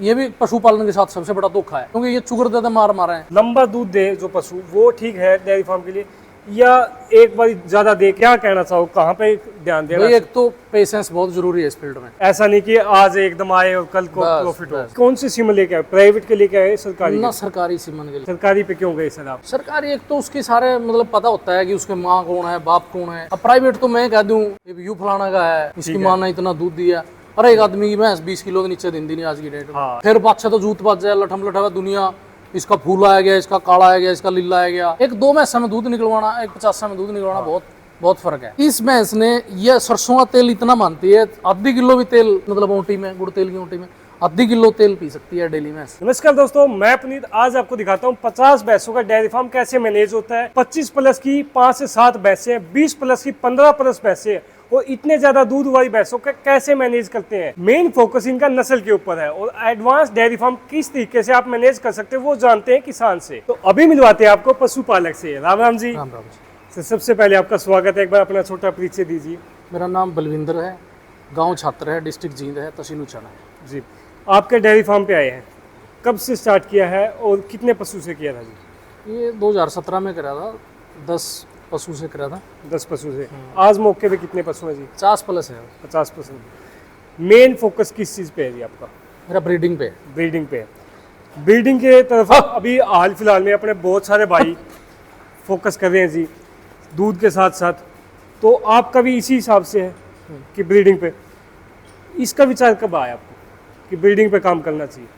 ये भी पशुपालन के साथ सबसे बड़ा धोखा है, क्योंकि ये चुगर देते मार मारे हैं। लंबा दूध दे जो पशु, वो ठीक है डेयरी फार्म के लिए, या एक बार ज्यादा दे? क्या कहना चाहो, कहाँ पे ध्यान देना? भाई एक तो पेशेंस बहुत जरूरी है इस फील्ड में। ऐसा नहीं कि आज एकदम आए और कल को बस, प्रॉफिट हो। बस। कौन सी सिम लेके आए, प्राइवेट के लेके आए सरकारी ना के? सरकारी सीमन के लिए। सरकारी पे क्यों गए सर आप? सरकारी एक तो उसकी सारे मतलब पता होता है कि उसके माँ कौन है, बाप कौन है। अब प्राइवेट तो मैं कह दूं यू फलाना का है, इसकी माँ ने इतना दूध दिया, अरे एक आदमी की भैंस 20 किलो के नीचे दिन नहीं आज की डेट में। हाँ। फिर पाछे तो जूत बाज जाए, लठम लठा दुनिया, इसका फूल आया गया, इसका काला आया गया, इसका लीला आया गया। एक 2 भैंस में दूध निकलवाना, एक 50 में दूध निकलवाना, बहुत बहुत फर्क है। इस भैंस ने यह सरसों का तेल इतना मानती है, आधी किलो भी तेल मतलब ऊँटी में, गुड़ तेल की ऊँटी में आधी किलो तेल पी सकती है डेली में। नमस्कार दोस्तों, मैं पुनीत आज आपको दिखाता हूँ 50 भैंसों का डेयरी फार्म कैसे मैनेज होता है। 25 प्लस की 5 से 7 भैंसे, 20 प्लस की 15 प्लस भैंसे, और इतने ज्यादा दूध वाली भैंसों का कैसे मैनेज करते हैं। मेन फोकस इनका नस्ल के ऊपर है, और एडवांस डेयरी फार्म किस तरीके से आप मैनेज कर सकते हैं वो जानते हैं किसान से। तो अभी मिलवाते हैं आपको पशुपालक से। राम राम जी। राम राम जी। तो सबसे पहले आपका स्वागत है, एक बार अपना छोटा परिचय दीजिए। मेरा नाम बलविंदर है, गांव छात्र है, डिस्ट्रिक्ट जींद है, तहसील उचाना है। जी, आपके डेयरी फार्म पे आए हैं, कब से स्टार्ट किया है और कितने पशु से किया था जी? ये 2017 में करा था, 10 पशु से करा था। 10 पशु से। आज मौके पे कितने पशु हैं जी? 50 प्लस है 50 पशु। मेन फोकस किस चीज़ पे है जी आपका? मेरा ब्रीडिंग पे। ब्रीडिंग पे। ब्रीडिंग के तरफ अभी हाल फिलहाल में अपने बहुत सारे भाई फोकस कर रहे हैं जी, दूध के साथ साथ। तो आपका भी इसी हिसाब से है कि ब्रीडिंग पे? इसका विचार कब आया आपको कि ब्रीडिंग पे काम करना चाहिए?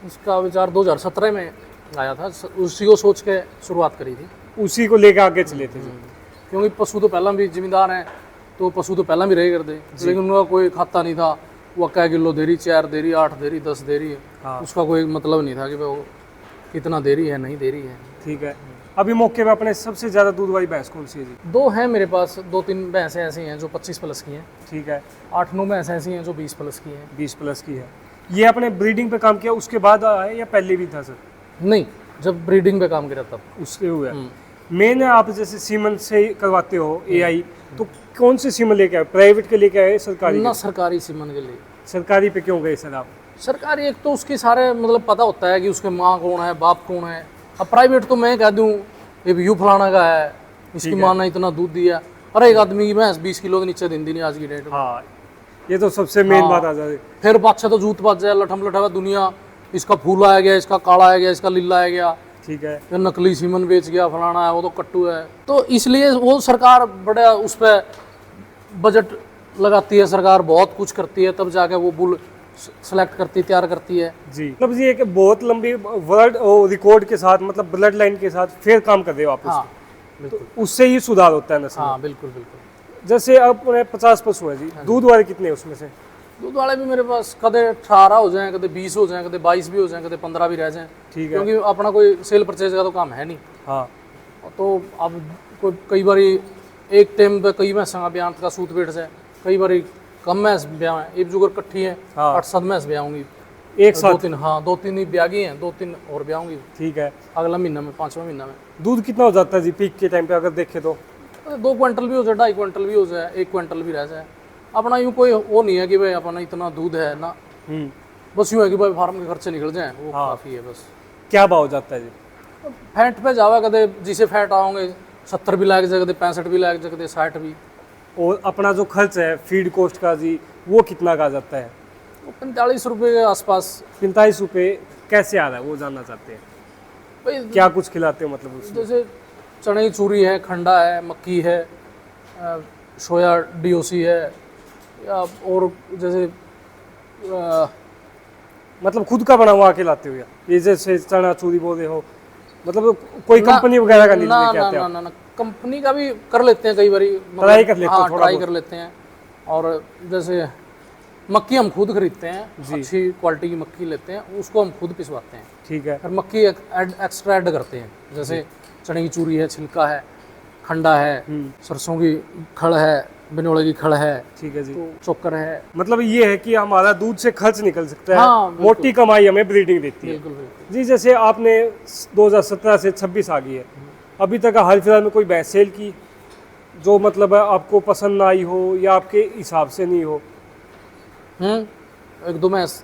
उसका विचार 2017 में आया था, उसी को सोच के शुरुआत करी थी। उसी को लेकर आगे चले थे जी। क्योंकि पशु तो पहला भी जिम्मेदार हैं, तो पशु तो पहला भी रहे करते, लेकिन उनका कोई खाता नहीं था। वो क्या किलो दे रही, 4 दे रही, 8 दे रही, 10 दे रही, हाँ। उसका कोई मतलब नहीं था कि वो कितना दे रही है, नहीं दे रही है। ठीक है। अभी मौके पे अपने सबसे ज्यादा दूध वाली भैंस कौन सी है जी? 2 हैं मेरे पास, 2-3 भैंसें ऐसी हैं जो 25 प्लस की हैं, ठीक है। 8-9 भैंसें ऐसी हैं जो 20 प्लस की हैं। 20 प्लस की है। ये आपने ब्रीडिंग पे काम किया उसके बाद आया या पहले भी था सर? नहीं, जब ब्रीडिंग पे काम करा तब। उससे हुआ। मेन आप जैसे सीमन से करवाते हो एआई, तो कौन से सीमन लेके आए, प्राइवेट के लेके आए सरकारी ना के? सरकारी सीमन के लिए। सरकारी पे क्यों गए सर आप? सरकारी एक तो उसकी सारे मतलब पता होता है कि उसके माँ कौन है, बाप कौन है। अब प्राइवेट तो मैं कह दूं यू फलाना का है, इसकी माँ ने इतना दूध दिया, अरे एक आदमी की भैंस 20 किलो के नीचे दिन नहीं आज की डेट में। हाँ, ये तो सबसे मेन बात आ जाती। फिर पाछे तो जूत बाज जाए, लठम लठा दुनिया, इसका फूल आया गया, इसका काला आया गया, इसका लीला आया गया, ठीक है। फिर नकली सीमन बेच गया, फलाना है, वो तो कट्टू है। तो इसलिए वो सरकार बड़ा उस पर बजट लगाती है, सरकार बहुत कुछ करती है, तब जाके वो बुल सेलेक्ट करती, तैयार करती है जी, मतलब जी एक बहुत लंबी वर्ल्ड रिकॉर्ड के साथ, मतलब ब्लड लाइन के साथ फिर काम कर रहे हो आप। हाँ तो उससे ही सुधार होता है नस्ल में। हाँ बिल्कुल बिल्कुल। जैसे अपने 50 पशु है जी, दूध वाले कितने हैं उसमें से? दूध वाले भी मेरे पास कदे 18 हो जाएं, कदे 20 हो जाएं, कदे 22 भी हो जाएं, कदे 15 भी रह जाएं। ठीक है। क्योंकि अपना कोई सेल परचेज का तो काम है नहीं। हाँ। तो अब कई बार एक टाइम पे कई भैंसा ब्याह का सूत बैठ जाए, कई बार कम भैंस ब्याह है, एक जुगर कट्ठी है, हाँ। 8-7 भैंस ब्याहूंगी एक साथ? 2-3, हाँ 2-3 ही ब्यागी हैं, 2-3 और ब्याहूंगी ठीक है। अगला महीना में, 5वां महीना में। दूध कितना हो जाता है जी पीक के टाइम पे अगर देखे तो? 2 क्विंटल भी हो जाए, 2.5 क्विंटल भी हो जाए, 1 क्विंटल भी रह जाए। अपना यूँ कोई वो नहीं है कि भाई अपना इतना दूध है ना, बस यूँ है कि भाई फार्म के खर्चे निकल जाएं, वो काफ़ी है बस। क्या भाव जाता है जी? फैट पे जावा कदे जिसे फैट आओगे 70 भी लाग जाए, कदे 65 भी लाग जाए, कदे 60 भी। और अपना जो खर्च है फीड कॉस्ट का जी, वो कितना का जाता है? वो 45 रुपये के आसपास। 45 रुपये कैसे आ रहा है वो जानना चाहते हैं। भाई क्या कुछ खिलाते हो मतलब उसमें? जैसे चने की चूरी है, खंडा है, मक्की है, सोया डीओसी है, या और जैसे मतलब खुद का बना हुआ खिलाते हो या ये जैसे चना चूरी बोल रहे हो, मतलब कोई कंपनी वगैरह का नहीं ना लेके ना आते ना आप? ना ना कंपनी का भी कर लेते हैं कई बार, ट्राई कर लेते हो हाँ थोड़ा ट्राई बहुत? कर लेते हैं। और जैसे मक्की हम खुद खरीदते हैं, अच्छी क्वालिटी की मक्की लेते हैं, उसको हम खुद पिसवाते हैं। ठीक है। फिर मक्की एक्स्ट्रा ऐड करते हैं, जैसे चने की चूरी है, छिलका है, खंडा है, सरसों की खड़ है, बिनोले की खड़ है, ठीक है जी। तो चोकर है। मतलब ये है कि हमारा दूध से खर्च निकल सकता है। हाँ, बिल्कुल। मोटी कमाई हमें ब्रीडिंग देती है। बिल्कुल बिल्कुल। जी, जैसे आपने 2017 से 26 आ गई है, अभी तक हाल फिलहाल में कोई भैंस सेल की जो मतलब आपको पसंद ना आई हो या आपके हिसाब से नहीं हो? 1-2 भैंस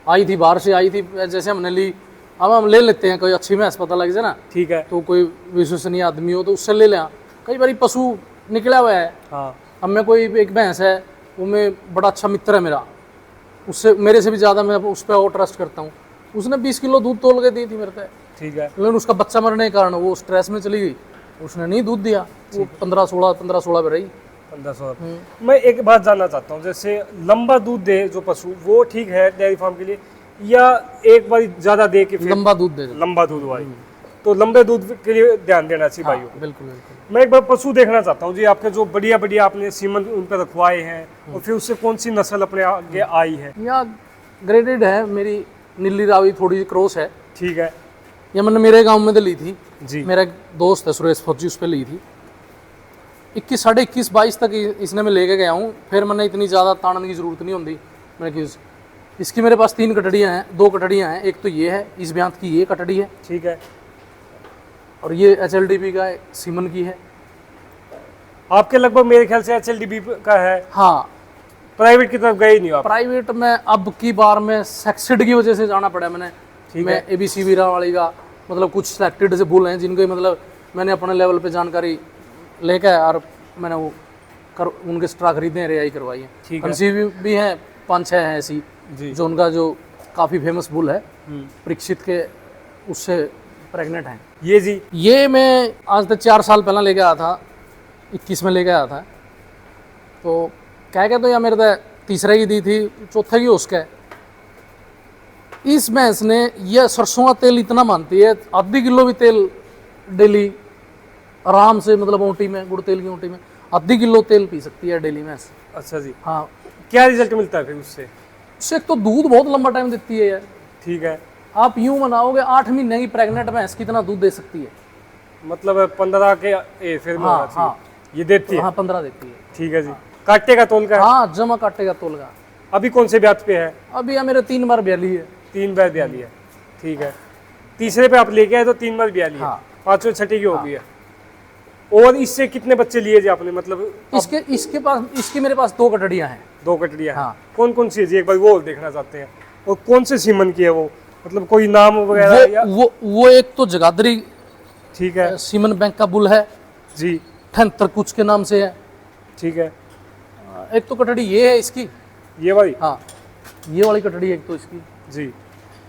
आई थी, बाहर से आई थी, जैसे हमने ली, अब हम ले लेते हैं, कोई अच्छी भैंस पता लग जाए ना, ठीक है। तो कोई विश्वसनीय आदमी हो तो उससे ले लें। कई बार पशु निकला हुआ है, हाँ अब मैं कोई एक भैंस है, वो में बड़ा अच्छा मित्र है मेरा, उससे मेरे से भी ज़्यादा मैं उस पर और ट्रस्ट करता हूँ। उसने 20 किलो दूध तोल के दी थी मेरे पे, ठीक है। लेकिन उसका बच्चा मरने के कारण वो स्ट्रेस में चली गई, उसने नहीं दूध दिया, वो 15-16 पे रही। 1500। मैं एक बात जानना चाहता हूँ, जैसे लंबा दूध दे जो पशु, वो ठीक है डेयरी फार्म के लिए, या एक बार ज़्यादा दे के फिर लंबा दूध दे, लंबा दूध वाली, तो लंबे दूध के लिए ध्यान देना चाहिए भाइयों। बिल्कुल बिल्कुल। मैं एक बार पशु देखना चाहता हूँ जी, आपके जो बढ़िया बढ़िया आपने सीमन उन पर रखवाए हैं, और फिर उससे कौन सी नस्ल अपने आगे आई है? या ग्रेडेड है, मेरी नीली रावी थोड़ी क्रॉस है। ठीक है ये मैंने मेरे गांव में तो ली थी जी। मेरा एक दोस्त है सुरेश फौजी, उस पर ली थी। 21, साढ़े 21-22 तक इसने मैं लेके गया हूँ, फिर मैंने इतनी ज़्यादा ताड़ने की ज़रूरत नहीं होती। मैंने इसकी मेरे पास 3 कटड़ियाँ हैं, 2 कटड़ियाँ हैं, एक तो ये है, इस ब्यांत की ये कटड़ी है, ठीक है। और ये HLDB का सीमन की है। आपके लगभग मेरे ख्याल से HLDB का है। हाँ, प्राइवेट की तरफ गए ही नहीं आप? प्राइवेट में अब की बार में सेक्सिड की वजह से जाना पड़ा मैंने। मैं ABC वीरा वाली का, मतलब कुछ सिलेक्टेड से बुल हैं जिनको मतलब मैंने अपने लेवल पे जानकारी लेकर और मैंने वो उनके स्ट्रा खरीदे हैं, रियाई करवाई है। ठीक है। कंसीव भी हैं, 5-6 हैं ऐसी जी। जो उनका जो काफ़ी फेमस बुल है परीक्षित के, उससे प्रेग्नेंट हैं। ये जी, ये मैं आज तक 4 साल पहले लेके आया था, 21 में लेके आया था, तो क्या तो या मेरे तो तीसरे की दी थी, चौथे की उसका। इस भैंस ने यह सरसों का तेल इतना मानती है, आधी किलो भी तेल डेली आराम से, मतलब ऊँटी में, गुड़ तेल की ऊँटी में आधी किलो तेल पी सकती है डेली भैंस। अच्छा जी। हाँ, क्या रिजल्ट मिलता है फिर उससे? उससे एक तो दूध बहुत लंबा टाइम देती है यार। ठीक है। आप यूं मनाओगे 8 महीने की प्रेग्नेंट भैंस कितना दूध दे सकती है? मतलब 15 के फिर में होना चाहिए। ये देती है? हाँ, 15 देती है। ठीक है जी। काटे का तोल का है? हाँ, जमा काटेगा तोल का। अभी कौन से ब्याज पे है? अभी यह मेरे 3 बार ब्याली है। 3 बार ब्याली है। ठीक है। तीसरे पे आप लेके आए तो 3 बार ब्याली है। हाँ। 5वें छठे की हो गई है। और इससे कितने बच्चे लिए जी आपने? मतलब इसके मेरे पास 2 कटड़ियाँ हैं। 2 कटड़ियाँ हैं। हाँ। कौन कौन सी है जी, एक बार वो देखना चाहते हैं। और कौन से सीमन की है वो, मतलब कोई नाम वगैरह या? वो एक तो जगाधरी ठीक है सीमन बैंक का बुल है जी। 78 कुछ के नाम से है। ठीक है। एक तो कटड़ी ये है इसकी, ये वाली? हाँ, ये वाली कटड़ी एक तो इसकी, जी।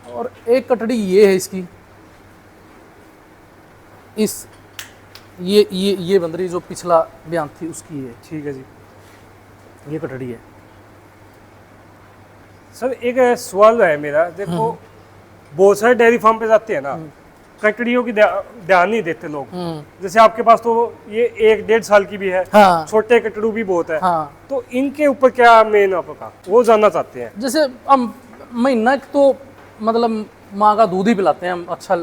और एक कटड़ी ये है इसकी, इस ये बंदरी जो पिछला बयान थी उसकी है। ठीक है जी। ये कटड़ी है। सर एक सवाल है मेरा, देखो बहुत सारे डेयरी फार्म पे जाते हैं ना, कटड़ियों की ध्यान नहीं देते लोग। जैसे आपके पास तो ये 1-1.5 साल की भी है, हाँ, छोटे कटड़ू भी बहुत है। हाँ। तो इनके ऊपर क्या मेन आपका वो जानना चाहते हैं? जैसे हम महीना तो मतलब माँ का दूध ही पिलाते हैं हम, अच्छा,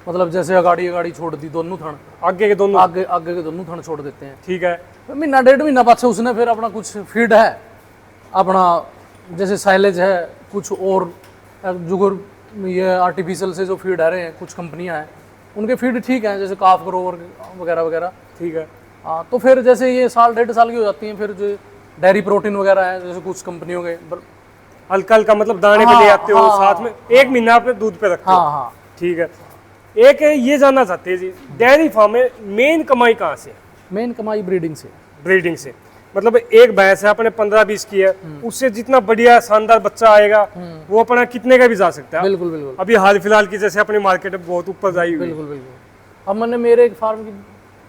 मतलब जैसे अगाड़ी छोड़ दी दोनों थन, आगे के दोनों? आगे के दोनों थन छोड़ देते हैं। ठीक है। महीना 1.5 महीना बाद से उसने फिर अपना कुछ फीड है अपना, जैसे साइलेज है, कुछ और जुगर, ये आर्टिफिशियल से जो फीड आ रहे हैं, कुछ कंपनियां हैं उनके फीड ठीक है, जैसे काफ ग्रोवर वगैरह वगैरह। ठीक है। हाँ, तो फिर जैसे ये 1.5 साल की हो जाती हैं, फिर जो डेयरी प्रोटीन वगैरह है, जैसे कुछ कंपनियों के हल्का हल्का मतलब दाने पे ले आते हो, साथ में 1 महीना पे दूध पे रखते हो। हाँ हाँ। ठीक है। एक है ये जानना चाहते हैं जी, डेयरी फार्म में मेन कमाई कहाँ से? मेन कमाई ब्रीडिंग से। ब्रीडिंग से, मतलब एक भैंस है अपने 15-20 की है, उससे जितना बढ़िया शानदार बच्चा आएगा वो अपना कितने का भी जा सकता है। बिल्कुल बिल्कुल। अभी हाल फिलहाल की जैसे अपनी मार्केट में बहुत ऊपर जाई हुई है। बिल्कुल बिल्कुल। अब मैंने मेरे एक फार्म की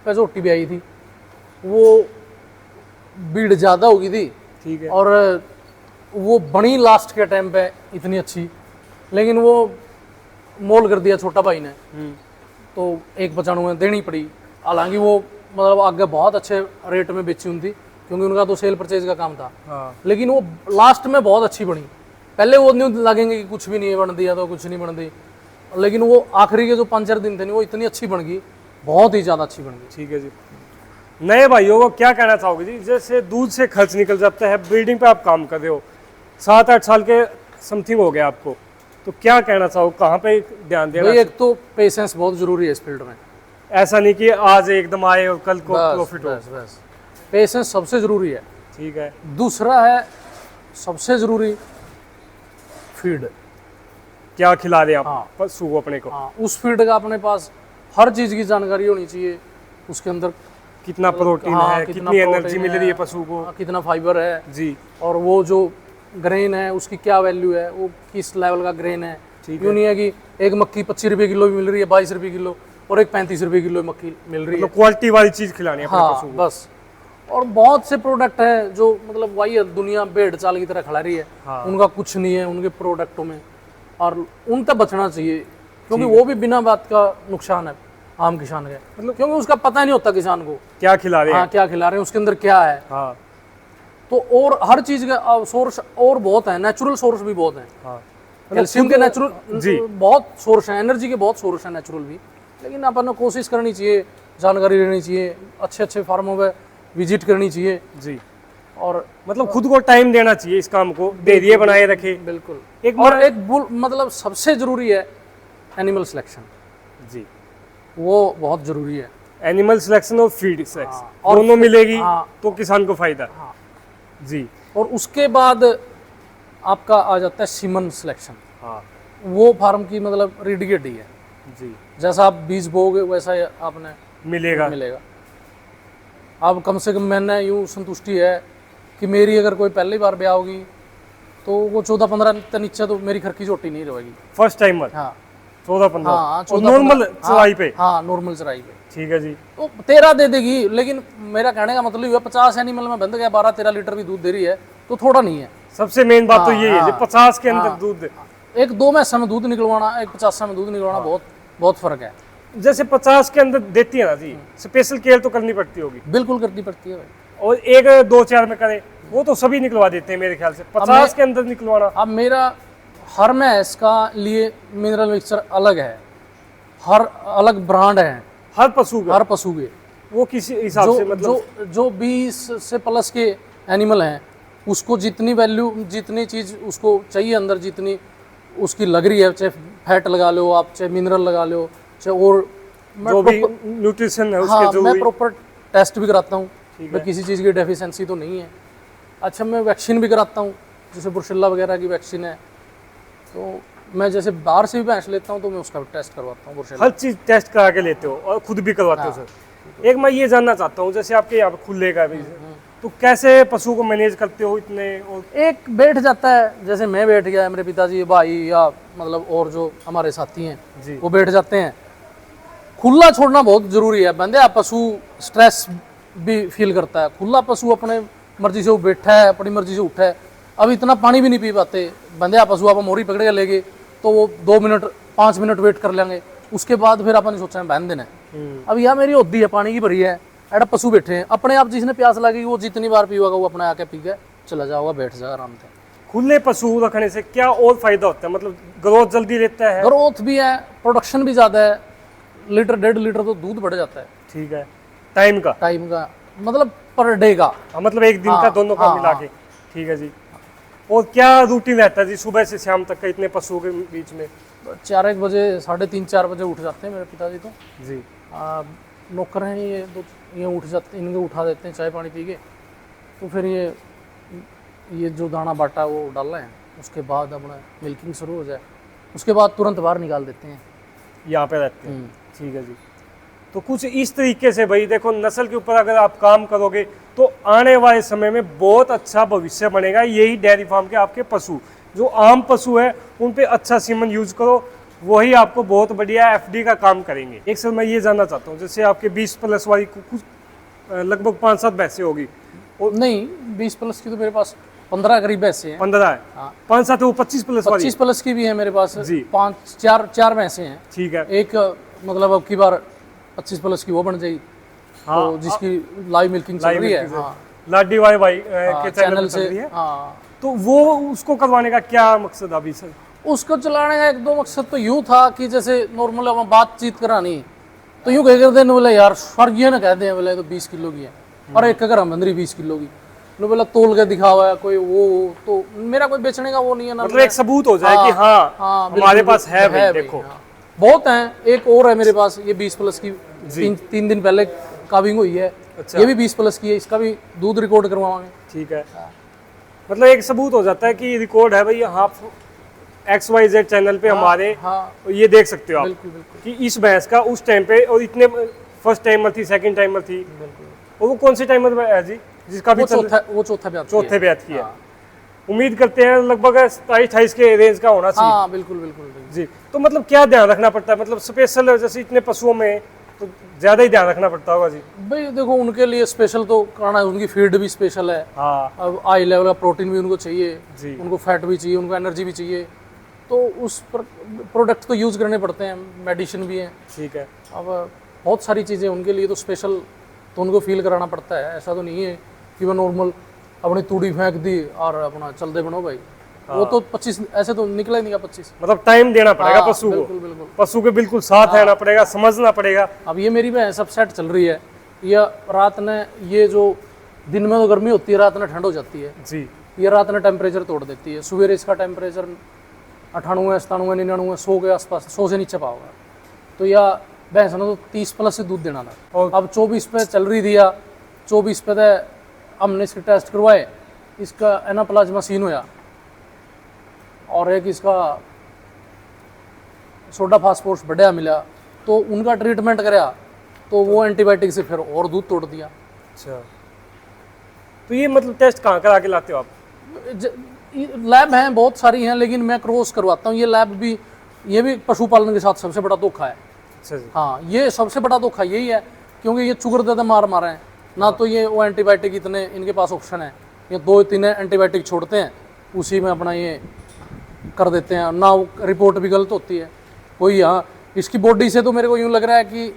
पैसोटी भी आई थी, वो भीड़ ज़्यादा हो गई थी। ठीक है। और वो बनी लास्ट के टाइम पे इतनी अच्छी, लेकिन वो मोल कर दिया छोटा भाई ने, तो 1.95 देनी पड़ी। हालांकि वो मतलब आगे बहुत अच्छे रेट में बेची हुई थी, क्योंकि उनका तो सेल परचेज का काम था। हाँ। लेकिन वो लास्ट में बहुत अच्छी बनी। पहले वो न्यू लगेंगे कि कुछ भी नहीं बन दिया तो कुछ नहीं बन दी, लेकिन वो आखिरी के जो 5-4 दिन थे वो इतनी अच्छी बन गई, बहुत ही ज़्यादा अच्छी बन गई। ठीक है जी। नए भाइयों को क्या कहना चाहोगे जी, जैसे दूध से खर्च निकल जाता है, ब्रीडिंग पे आप काम कर रहे हो, 7-8 साल के समथिंग हो गया आपको, तो क्या कहना चाहो, कहाँ पे ध्यान देना? भाई एक तो पेशेंस बहुत जरूरी है इस फील्ड में। ऐसा नहीं कि आज एकदम आए और कल को प्रॉफिट हो। बस पेशेंस सबसे जरूरी है। ठीक है। दूसरा है सबसे जरूरी फीड। क्या खिला रहे हैं आप हाँ। पशु को अपने को, हाँ, उस फीड का अपने पास हर चीज की जानकारी होनी चाहिए। उसके अंदर कितना प्रोटीन हाँ, है, कितना कितनी एनर्जी प्रोटीन मिल है, रही है पशु को। हाँ, कितना फाइबर है जी और वो जो ग्रेन है उसकी क्या वैल्यू है, वो किस लेवल का ग्रेन है। ठीक यूँ नहीं है कि एक मक्की 25 रुपए किलो भी मिल रही है, 22 रुपए किलो, और एक 35 रुपए किलो मक्की मिल रही है। मतलब क्वालिटी वाली चीज खिलानी है अपने हाँ पशु को। बस। और बहुत से प्रोडक्ट है जो मतलब वही है, दुनिया भेड़ चाल की तरह खिला रही है। हाँ। उनका कुछ नहीं है उनके प्रोडक्टों में, और उन तक बचना चाहिए, क्योंकि वो भी बिना बात का नुकसान है आम किसान का, मतलब क्योंकि उसका पता नहीं होता किसान को क्या खिला रहे हैं। हाँ क्या खिला रहे हैं, उसके अंदर क्या है। हाँ तो और हर चीज का सोर्स और बहुत है, नेचुरल सोर्स भी बहुत है। हाँ कैल्शियम के नेचुरल जी। बहुत सोर्स है, एनर्जी के बहुत सोर्स है नेचुरल भी। लेकिन अपन को कोशिश करनी चाहिए, जानकारी लेनी चाहिए, अच्छे अच्छे फार्मों पे विजिट करनी चाहिए। जी, और मतलब खुद को टाइम देना चाहिए इस काम को, धैर्य बनाए रखे। बिल्कुल एक और एक मतलब सबसे जरूरी है एनिमल सिलेक्शन, जी, वो बहुत जरूरी है। एनिमल सिलेक्शन और फीड सिलेक्शन और दोनों मिलेगी हाँ। तो किसान को फायदा। हाँ। जी और उसके बाद आपका आ जाता है सीमन सिलेक्शन। हाँ वो फार्म की मतलब रीढ़ की हड्डी है। जी, जैसा आप बीज बोगे वैसा ही आपने मिलेगा। मिलेगा। अब कम से कम मैंने यूँ संतुष्टि है कि मेरी अगर कोई पहली बार ब्याह होगी तो वो 14-15 के नीचे तो मेरी घर की झोटी नहीं रहेगी। फर्स्ट टाइमर हाँ 14-15 हाँ और नॉर्मल चढ़ाई पे। हाँ नॉर्मल चराई पे ठीक है जी। तो 13 दे देगी। लेकिन मेरा कहने का मतलब ये 50 एनिमल में बंद गया, 12-13 लीटर भी दूध दे रही है तो थोड़ा नहीं है। सबसे मेन बात तो ये है हाँ, 50 के अंदर दूध। एक 2 मैस में दूध निकलवाना, एक 50 में दूध निकलवाना बहुत बहुत फर्क है। जैसे 50 के अंदर देती है ना जी, स्पेशल केयर तो करनी पड़ती होगी। बिल्कुल करनी पड़ती है भाई। और एक 2-4 में करे वो तो सभी निकलवा देते हैं मेरे ख्याल से। 50 के अंदर निकलवाना। अब मेरा हर मैस का लिए मिनरल मिक्सचर अलग है, हर अलग ब्रांड है हर पशु का हर पशु के। वो किसी हिसाब से जो मतलब जो 20 से प्लस के एनिमल हैं उसको जितनी वैल्यू, जितनी चीज उसको चाहिए अंदर, जितनी उसकी लग रही है, चाहे फैट लगा लो आप, चाहे मिनरल लगा लो, चाहे और जो भी न्यूट्रिशन है उसके हाँ जो मैं भी। प्रॉपर टेस्ट भी कराता हूँ ठीक मैं किसी चीज़ की डेफिशिएंसी तो नहीं है। अच्छा मैं वैक्सीन भी कराता हूँ, जैसे ब्रुसेल्ला वगैरह की वैक्सीन है तो मैं जैसे बाहर से भी भैंस लेता हूँ तो मैं उसका भी टेस्ट करवाता हूँ ब्रुसेल्ला। हर चीज टेस्ट करा के लेते हो और खुद भी करवाते हो सर। एक मैं ये जानना चाहता हूँ, जैसे आपके यहाँ पे खुलेगा भी तो कैसे पशु को मैनेज करते हो इतने। और एक बैठ जाता है, जैसे मैं बैठ गया, मेरे पिताजी, भाई या मतलब और जो हमारे साथी हैं जी वो बैठ जाते हैं। खुला छोड़ना बहुत जरूरी है। बंदे आप पशु स्ट्रेस भी फील करता है। खुला पशु अपने मर्जी से वो बैठा है, अपनी मर्जी से उठा है। अब इतना पानी भी नहीं पी पाते बंदे आप पशु, आप मोरी पकड़ के लेंगे तो वो 2 मिनट 5 मिनट वेट कर लेंगे, उसके बाद फिर अपन सोचा बहन देना है। अब यह मेरी होदी है पानी की भरी है, एडा पशु बैठे हैं, अपने आप जिसने प्यास लगी वो जितनी बार पीएगा वो अपने आके पी के चला जाओगा, बैठ जाएगा आराम से। खुले पशु रखने से क्या और फायदा होता है, मतलब ग्रोथ जल्दी लेता है। ग्रोथ भी है, प्रोडक्शन भी ज़्यादा है, लीटर 1.5 लीटर तो दूध बढ़ जाता है ठीक है, टाइम का टाइम का, मतलब पर डे का। हाँ, मतलब एक दिन का दोनों का मिला के। ठीक है जी। और क्या रूटीन रहता है जी सुबह से शाम तक का इतने पशुओं के बीच में। 4-1 बजे, 3:30-4 बजे उठ जाते हैं मेरे पिताजी तो। जी नौकर हैं ये उठ जाते, इनके उठा देते हैं चाय पानी पी के। तो फिर ये जो दाना बाटा वो डालना है, उसके बाद अपना मिल्किंग शुरू हो जाए, उसके बाद तुरंत बाहर निकाल देते हैं। यहाँ पे रहते हैं। ठीक है जी। तो कुछ इस तरीके से भाई देखो, नस्ल के ऊपर अगर आप काम करोगे तो आने वाले समय में बहुत अच्छा भविष्य बनेगा। यही डेयरी फार्म के आपके पशु, जो आम पशु है उन पे अच्छा सीमन यूज करो, वही आपको बहुत बढ़िया एफडी का काम करेंगे। एक सर मैं ये जानना चाहता हूँ, जैसे आपके 20 प्लस वाली कुछ लगभग 5-7 भैंसें होगी। नहीं 20 प्लस की तो मेरे पास 15 करीब ऐसे हैं। 15 है। हाँ। 5-7 वो 25 प्लस वाली। 25 प्लस की भी है मेरे पास जी। 4 भैंसे हैं। ठीक है। एक मतलब अब की बार 25 प्लस की वो बन जाएगी। हाँ, तो जिसकी लाइव मिल्किंग चल रही है। हाँ, लाडी वाई भाई के चैनल से से। हाँ, तो वो उसको करवाने का क्या मकसद अभी सर। उसको चलाने का 1-2 मकसद तो यूँ था कि जैसे नॉर्मल हम बातचीत करानी तो यूँ कह करते हैं बोले यार स्वर्गीय ना कहते हैं बोले तो 20 किलो की है और एक अगर हम बंदरी 20 किलो की लो बोला तोल के दिखा हुआ है कोई वो तो मेरा कोई बेचने का वो नहीं है ना। मतलब एक सबूत हो जाए कि हाँ हमारे पास है भाई देखो। बहुत हैं। एक और है मेरे पास, ये 20 प्लस की 3 दिन पहले काविंग हुई है। अच्छा। ये भी 20 प्लस की है, इसका भी दूध रिकॉर्ड करवाएंगे। ठीक है। मतलब एक सबूत हो जाता है कि रिकॉर्ड है भाई, हाफ XYZ चैनल पे हमारे हाँ ये देख सकते हो आप बिल्कुल बिल्कुल कि इस भैंस का उस टाइम पे और इतने फर्स्ट टाइमर थी, सेकंड टाइमर थी, बिल्कुल। और वो कौन सी टाइमर है जी जिसका भी वो चौथा भी आती है। चौथे ब्याह की है। हाँ। उम्मीद करते हैं लगभग 27-28 के रेंज का होना चाहिए। हाँ बिल्कुल बिल्कुल बिल्कुल। जी, तो मतलब क्या ध्यान रखना पड़ता है, मतलब स्पेशल जैसे इतने पशुओं में तो ज्यादा ही ध्यान रखना पड़ता होगा जी। भाई देखो उनके लिए स्पेशल तो करना है, उनकी फीड भी स्पेशल है, हाँ अब हाई लेवल का प्रोटीन भी उनको चाहिए, जी। उनको फैट भी चाहिए, उनको एनर्जी भी चाहिए, तो उस पर प्रोडक्ट तो यूज़ करने पड़ते हैं, मेडिसिन भी हैं। ठीक है। अब बहुत सारी चीज़ें उनके लिए तो स्पेशल तो उनको फील कराना पड़ता है। ऐसा तो नहीं है कि वो नॉर्मल अपनी तूड़ी फेंक दी और अपना चल दे बनो भाई। वो तो 25 ऐसे तो निकला ही नहीं 25। मतलब टाइम देना पड़ेगा हाँ, पशु को, बिल्कुल बिल्कुल। पशु के बिल्कुल साथ रहना पड़ेगा, समझना पड़ेगा। अब ये मेरी भैंस सब सेट चल रही है, या रात ने ये जो दिन में तो गर्मी होती है, रात में ठंड हो जाती है, जी ये रात में टेम्परेचर तोड़ देती है। सवेरे इसका टेम्परेचर 98, 97, 99, 100 के आसपास, 100 से नीचे पाओगे। तो या भैंस ने तो 30 प्लस से दूध देना था, और अब 24 पे चल रही थी, या 24 पे तो हमने इसके टेस्ट करवाए, इसका एनाप्लाज्मा सीन होया और एक इसका सोडा फास्फोरस बढ़िया मिला, तो उनका ट्रीटमेंट कराया तो वो एंटीबायोटिक से फिर और दूध तोड़ दिया। अच्छा, तो ये मतलब टेस्ट कहाँ करा के लाते हो आप? लैब हैं बहुत सारी हैं, लेकिन मैं क्रॉस करवाता हूँ। ये लैब भी, ये भी पशुपालन के साथ सबसे बड़ा धोखा है। अच्छा जी। हाँ, ये सबसे बड़ा धोखा यही है, क्योंकि ये चुगर देते मार मारे हैं ना, तो ये वो एंटीबायोटिक इतने इनके पास ऑप्शन है, ये 2-3 एंटीबायोटिक छोड़ते हैं, उसी में अपना ये कर देते हैं ना। वो रिपोर्ट भी गलत होती है कोई। हाँ, इसकी बॉडी से तो मेरे को यूँ लग रहा है कि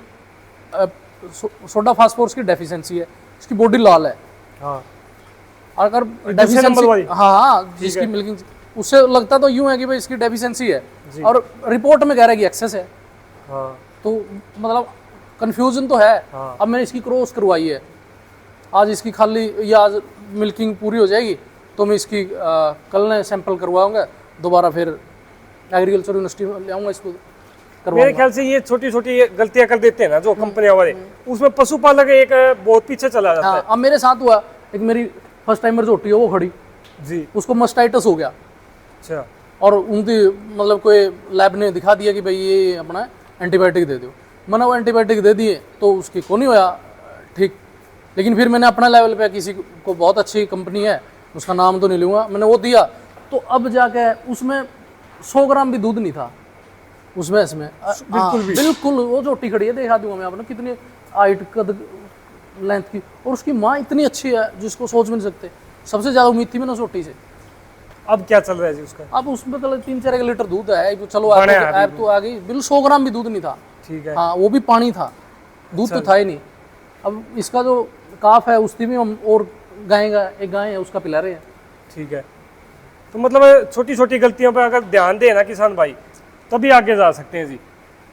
सोडा फास्फोरस की डेफिशिएंसी है, इसकी बॉडी लाल है। हाँ, अगर नंबर डेफिशिएंसी, वाली? हाँ जिसकी मिल्किंग, उससे लगता तो यूँ है कि भाई इसकी डेफिशिएंसी है, जी। और रिपोर्ट में कह रहा है कि एक्सेस है, हाँ, तो मतलब कंफ्यूजन तो है। हाँ। अब मैंने इसकी क्रॉस करवाई है, आज इसकी खाली, या आज मिल्किंग पूरी हो जाएगी तो मैं इसकी कल ने सैंपल करवाऊंगा, दोबारा फिर एग्रीकल्चर यूनिवर्सिटी में ले आऊँगा इसको मेरे करवाऊंगा। ख्याल से ये छोटी छोटी गलतियां कर देते हैं ना जो कंपनियां वाले, उसमें पशुपालक एक बहुत पीछे चला जाता हाँ, अब मेरे साथ हुआ, एक मेरी फर्स्ट टाइमर झोटी है वो खड़ी, है। जी, उसको मस्टाइटस हो गया, अच्छा, और उनकी मतलब कोई लैब ने दिखा दिया कि भाई ये अपना एंटीबायोटिक दे दो। मैंने वो एंटीबायोटिक दे दिए तो उसकी को नहीं होया ठीक, लेकिन फिर मैंने अपना लेवल पे किसी को, बहुत अच्छी कंपनी है, उसका नाम तो नहीं लूँगा, मैंने वो दिया, तो अब जाके उसमें 100 ग्राम भी दूध नहीं था उसमें, इसमें बिल्कुल भी? बिल्कुल। वो झोटी खड़ी है, दिखा दूंगा मैं आपने, कितनी हाइट कद लेंथ की, और उसकी माँ इतनी अच्छी है जिसको सोच भी नहीं सकते। सबसे ज़्यादा उम्मीद थी मैंने झोटी से। अब क्या चल रहा है जी उसका? अब उसमें तो 3-4 लीटर दूध है, चलो बढ़िया है ऐप तो आ गई, बिल्कुल 100 ग्राम भी दूध नहीं था। ठीक है। हाँ, वो भी पानी था, दूध तो था ही नहीं। अब इसका जो काफ है उसकी भी हम, और एक गाय है उसका पिला रहे हैं। ठीक है, तो मतलब छोटी छोटी गलतियों पर अगर ध्यान दे ना किसान भाई, तभी आगे जा सकते हैं जी।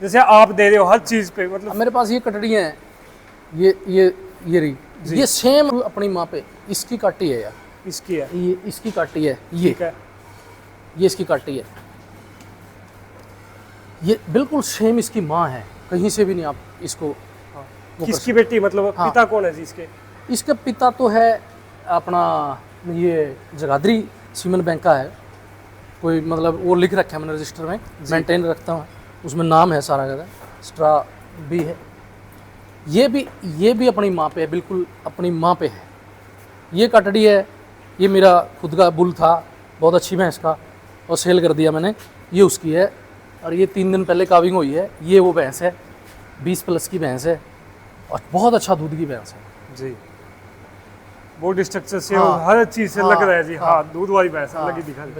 जैसे आप दे रहे हो हर चीज़ पे, अब मतलब मेरे पास ये कटड़ियाँ हैं, ये रही, ये सेम अपनी माँ पे, इसकी काटी है यार, इसकी है। ये इसकी काटी है, ये ठीक है। ये इसकी काटी है, ये बिल्कुल सेम इसकी माँ है, कहीं से भी नहीं आप इसको वो कर किसकी बेटी, मतलब हाँ। पिता कौन है जी इसके? इसका पिता तो है अपना ये जगाधरी सीमेंट बैंक का है कोई, मतलब वो लिख रखा है मैंने रजिस्टर में, मेंटेन रखता हूँ, उसमें नाम है सारा का, स्ट्रा भी है। ये भी अपनी माँ पे है, बिल्कुल अपनी माँ पे है। ये कटड़ी है, ये मेरा खुद का बुल था, बहुत अच्छी भैंस का, और सेल कर दिया मैंने, ये उसकी है। और ये 3 दिन पहले काविंग हुई है, ये वो भैंस है, 20 प्लस की भैंस है, और बहुत अच्छा दूध की भैंस है जी। बॉडी स्ट्रक्चर से हाँ। और हर चीज़ से लग हाँ, रहा है जी। हाँ, दूध वाली भैंस अलग ही हाँ, दिखा रही है।